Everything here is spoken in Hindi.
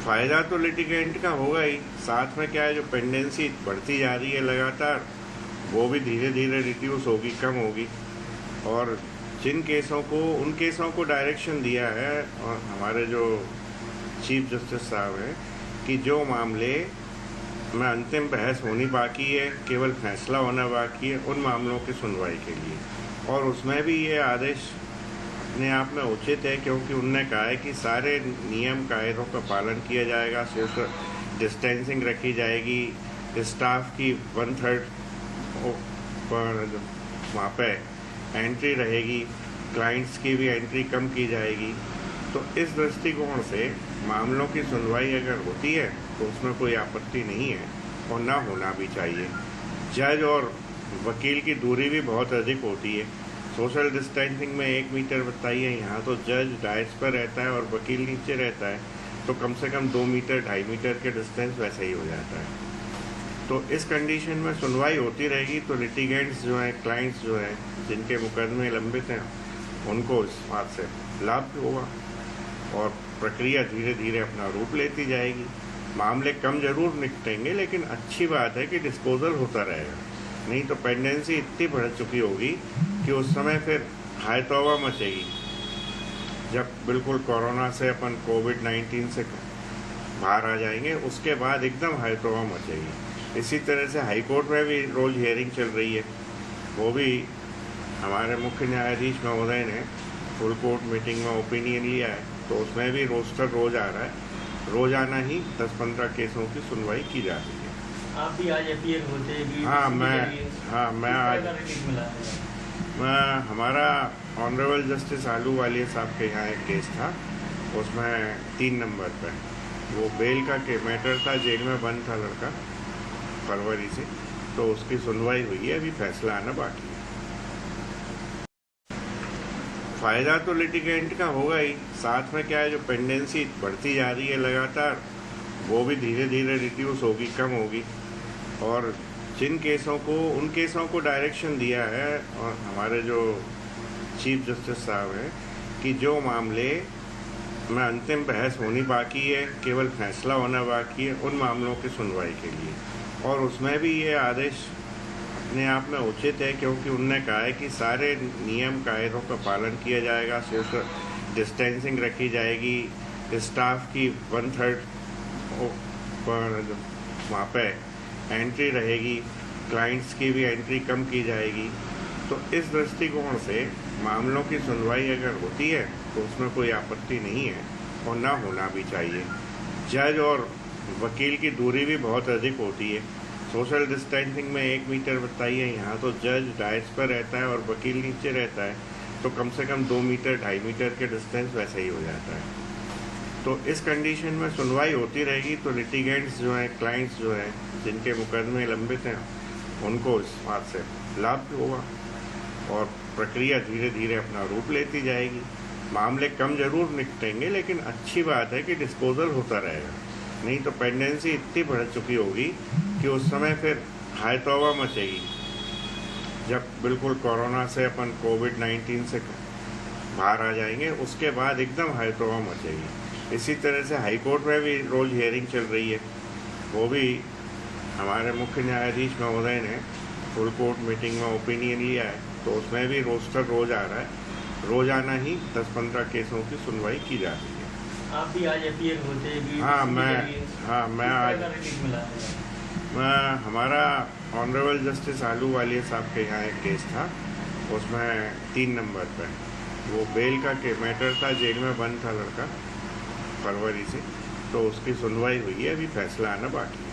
फ़ायदा तो लिटिगेंट का होगा ही, साथ में क्या है, जो पेंडेंसी बढ़ती जा रही है लगातार, वो भी धीरे धीरे रिड्यूस होगी, कम होगी। और जिन केसों को, उन केसों को डायरेक्शन दिया है और हमारे जो चीफ जस्टिस साहब हैं कि जो मामले में अंतिम बहस होनी बाकी है, केवल फैसला होना बाकी है, उन मामलों की सुनवाई के लिए। और उसमें भी ये आदेश अपने आप में उचित है, क्योंकि उनने कहा है कि सारे नियम कायदों का पालन किया जाएगा, सोशल डिस्टेंसिंग रखी जाएगी, स्टाफ की 1/3 पर वहाँ पे एंट्री रहेगी, क्लाइंट्स की भी एंट्री कम की जाएगी। तो इस दृष्टिकोण से मामलों की सुनवाई अगर होती है तो उसमें कोई आपत्ति नहीं है और ना होना भी चाहिए। जज और वकील की दूरी भी बहुत अधिक होती है। सोशल डिस्टेंसिंग में 1 मीटर बताइए, यहाँ तो जज डायस पर रहता है और वकील नीचे रहता है, तो कम से कम 2 मीटर 2.5 मीटर के डिस्टेंस वैसे ही हो जाता है। तो इस कंडीशन में सुनवाई होती रहेगी तो लिटिगेंट्स जो हैं, क्लाइंट्स जो हैं, जिनके मुकदमे लंबित हैं, उनको इस बात से लाभ भी होगा और प्रक्रिया धीरे धीरे अपना रूप लेती जाएगी। मामले कम जरूर निपटेंगे, लेकिन अच्छी बात है कि डिस्पोजल होता रहेगा। नहीं तो पेंडेंसी इतनी बढ़ चुकी होगी कि उस समय फिर हाय तौबा मचेगी। जब बिल्कुल कोरोना से अपन कोविड-19 से बाहर आ जाएंगे, उसके बाद एकदम हाय तौबा मचेगी। इसी तरह से हाई कोर्ट में भी रोज हियरिंग चल रही है, वो भी हमारे मुख्य न्यायाधीश महोदय ने फुल कोर्ट मीटिंग में ओपिनियन लिया है, तो उसमें भी रोस्टर रोज आ रहा है। रोजाना ही 10-15 केसों की सुनवाई की जा रही है। आप भी आज अपीयर होते हैं? मैं आज हमारा ऑनरेबल जस्टिस आलूवालिया साहब के यहाँ एक केस था, उसमें 3 नंबर पे वो बेल का मैटर था, जेल में बंद था लड़का फरवरी से, तो उसकी सुनवाई हुई है, अभी फैसला आना बाकी है। फ़ायदा तो लिटिगेंट का होगा ही, साथ में क्या है, जो पेंडेंसी बढ़ती जा रही है लगातार, वो भी धीरे धीरे रिड्यूस होगी, कम होगी। और जिन केसों को, उन केसों को डायरेक्शन दिया है और हमारे जो चीफ जस्टिस साहब हैं कि जो मामले में अंतिम बहस होनी बाकी है, केवल फैसला होना बाकी है, उन मामलों की सुनवाई के लिए। और उसमें भी ये आदेश अपने आप में उचित है, क्योंकि उनने कहा है कि सारे नियम कायदों का पालन किया जाएगा, सोशल डिस्टेंसिंग रखी जाएगी, स्टाफ की 1/3 पर वहाँ पे एंट्री रहेगी, क्लाइंट्स की भी एंट्री कम की जाएगी। तो इस दृष्टिकोण से मामलों की सुनवाई अगर होती है तो उसमें कोई आपत्ति नहीं है और ना होना भी चाहिए। जज और वकील की दूरी भी बहुत अधिक होती है। सोशल डिस्टेंसिंग में 1 मीटर बताइए, यहाँ तो जज डायस पर रहता है और वकील नीचे रहता है, तो कम से कम 2 मीटर 2.5 मीटर के डिस्टेंस वैसे ही हो जाता है। तो इस कंडीशन में सुनवाई होती रहेगी तो लिटिगेंट्स जो हैं, क्लाइंट्स जो हैं, जिनके मुकदमे लंबित हैं, उनको इस बात से लाभ भी होगा और प्रक्रिया धीरे धीरे अपना रूप लेती जाएगी। मामले कम जरूर निपटेंगे, लेकिन अच्छी बात है कि डिस्पोजल होता रहेगा। नहीं तो पेंडेंसी इतनी बढ़ चुकी होगी कि उस समय फिर हाय तौबा मचेगी। जब बिल्कुल कोरोना से अपन कोविड-19 से बाहर आ जाएंगे, उसके बाद एकदम हाय तौबा मचेगी। इसी तरह से हाई कोर्ट में भी रोज हियरिंग चल रही है, वो भी हमारे मुख्य न्यायाधीश महोदय ने फुल कोर्ट मीटिंग में ओपिनियन लिया है, तो उसमें भी रोस्टर रोज आ रहा है। रोजाना ही 10-15 केसों की सुनवाई की जा रही है। आप भी आज अपीयर होते हैं? मैं हमारा ऑनरेबल जस्टिस आलूवालिया साहब के यहाँ एक केस था, उसमें 3 नंबर पे वो बेल का मैटर था, जेल में बंद था लड़का फरवरी से, तो उसकी सुनवाई हुई है, अभी फैसला आना बाकी है।